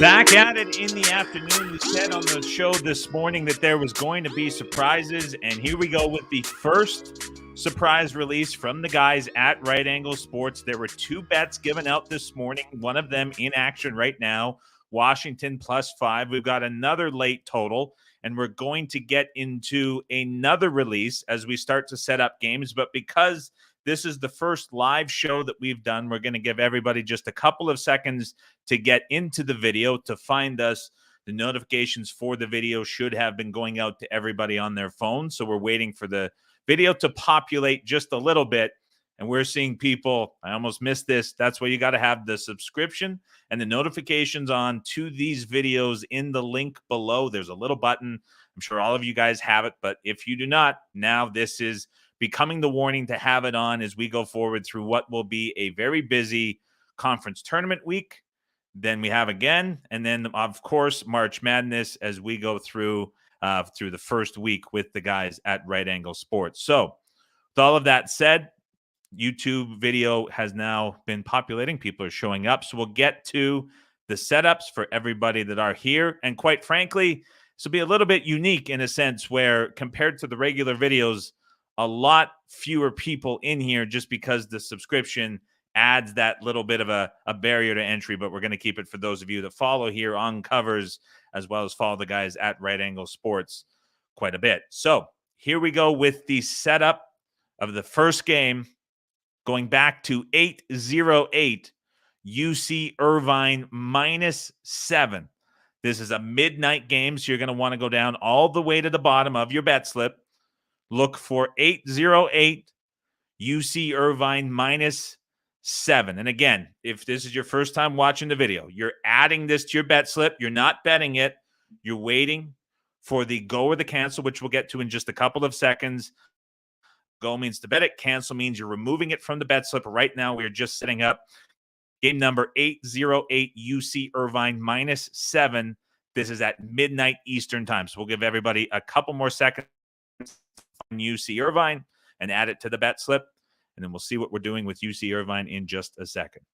Back at it in the afternoon. We said on the show this morning that there was going to be surprises, and here we go with the first surprise release from the guys at Right Angle Sports. There were two bets given out this morning, one of them in action right now, Washington +5. We've got another late total, and we're going to get into another release as we start to set up games. But because this is the first live show that we've done, we're going to give everybody just a couple of seconds to get into the video to find us. The notifications for the video should have been going out to everybody on their phone. So we're waiting for the video to populate just a little bit. And we're seeing people, I almost missed this. That's why you got to have the subscription and the notifications on to these videos in the link below. There's a little button. I'm sure all of you guys have it, but if you do not, now this is becoming the warning to have it on as we go forward through what will be a very busy conference tournament week. Then we have again, and then of course March Madness as we go through the first week with the guys at Right Angle Sports. So with all of that said, YouTube video has now been populating. People are showing up. So we'll get to the setups for everybody that are here. And quite frankly, this will be a little bit unique in a sense where compared to the regular videos, a lot fewer people in here just because the subscription adds that little bit of a barrier to entry. But we're going to keep it for those of you that follow here on covers as well as follow the guys at Right Angle Sports quite a bit. So here we go with the setup of the first game going back to 808 UC Irvine -7. This is a midnight game, so you're going to want to go down all the way to the bottom of your bet slip. Look for 808 UC Irvine -7. And again, if this is your first time watching the video, you're adding this to your bet slip. You're not betting it. You're waiting for the go or the cancel, which we'll get to in just a couple of seconds. Go means to bet it. Cancel means you're removing it from the bet slip. Right now, we're just setting up game number 808 UC Irvine -7. This is at midnight Eastern time. So we'll give everybody a couple more seconds on UC Irvine and add it to the bet slip. And then we'll see what we're doing with UC Irvine in just a second.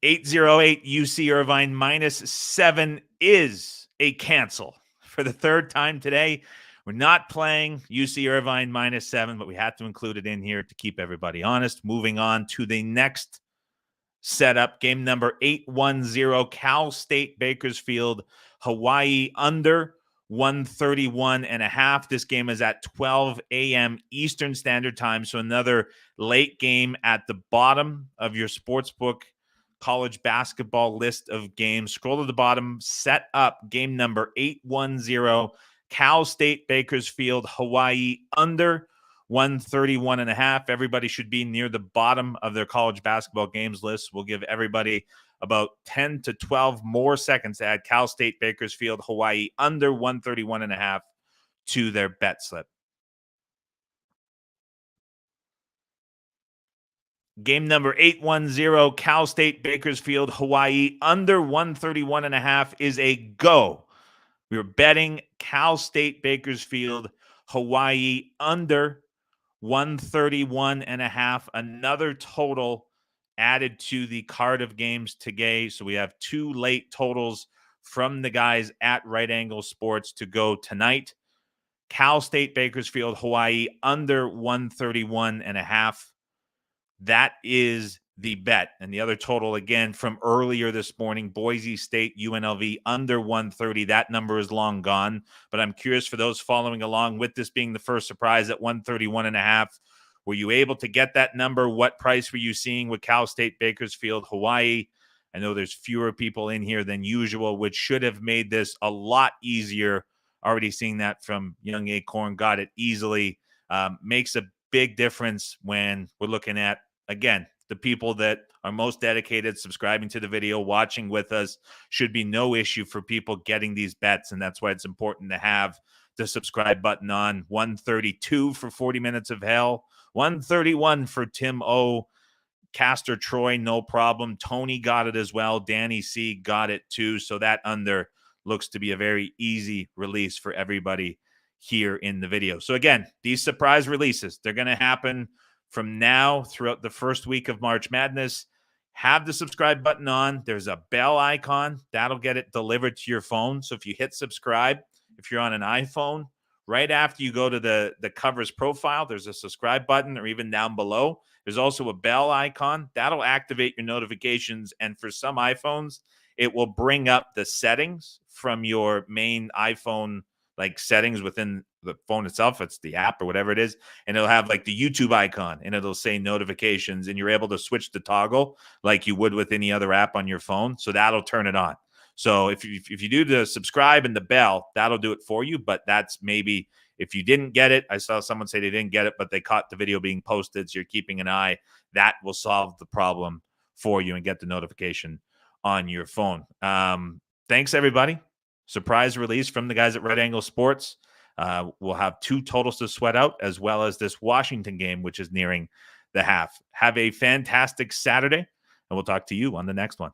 808 UC Irvine -7 is a cancel for the third time today. We're not playing UC Irvine -7, but we had to include it in here to keep everybody honest. Moving on to the next setup, game number 810, Cal State Bakersfield, Hawaii under 131.5. This game is at 12 a.m. Eastern Standard Time, so another late game at the bottom of your sportsbook college basketball list of games. Scroll to the bottom, set up game number 810, Cal State Bakersfield, Hawaii under 131.5. Everybody should be near the bottom of their college basketball games list. We'll give everybody about 10 to 12 more seconds to add Cal State Bakersfield, Hawaii under 131.5 to their bet slip. Game number 810, Cal State Bakersfield, Hawaii under 131.5 is a go. We were betting Cal State Bakersfield, Hawaii under 131.5. Another total added to the card of games today. So we have two late totals from the guys at Right Angle Sports to go tonight. Cal State Bakersfield, Hawaii under 131.5. That is the bet. And the other total, again, from earlier this morning, Boise State, UNLV under 130. That number is long gone. But I'm curious for those following along with this being the first surprise at 131.5. Were you able to get that number? What price were you seeing with Cal State Bakersfield, Hawaii? I know there's fewer people in here than usual, which should have made this a lot easier. Already seeing that from Young Acorn, got it easily. Makes a big difference when we're looking at, again, the people that are most dedicated, subscribing to the video, watching with us. Should be no issue for people getting these bets, and that's why it's important to have the subscribe button on. 132 for 40 Minutes of Hell, 131 for Tim O. Castor Troy, no problem. Tony got it as well. Danny C got it too. So that under looks to be a very easy release for everybody here in the video. So again, these surprise releases, they're going to happen from now throughout the first week of March Madness. have the subscribe button on. There's a bell icon that'll get it delivered to your phone. So if you hit subscribe, if you're on an iPhone, right after you go to the cover's profile, there's a subscribe button, or even down below, there's also a bell icon that'll activate your notifications. And for some iPhones, it will bring up the settings from your main iPhone, like settings within the phone itself. It's the app or whatever it is. And it'll have like the YouTube icon, and it'll say notifications, and you're able to switch the toggle like you would with any other app on your phone. So that'll turn it on. So if you do the subscribe and the bell, that'll do it for you. But that's maybe if you didn't get it. I saw someone say they didn't get it, but they caught the video being posted. So you're keeping an eye. That will solve the problem for you and get the notification on your phone. Thanks, everybody. Surprise release from the guys at Right Angle Sports. We'll have 2 totals to sweat out, as well as this Washington game, which is nearing the half. Have a fantastic Saturday, and we'll talk to you on the next one.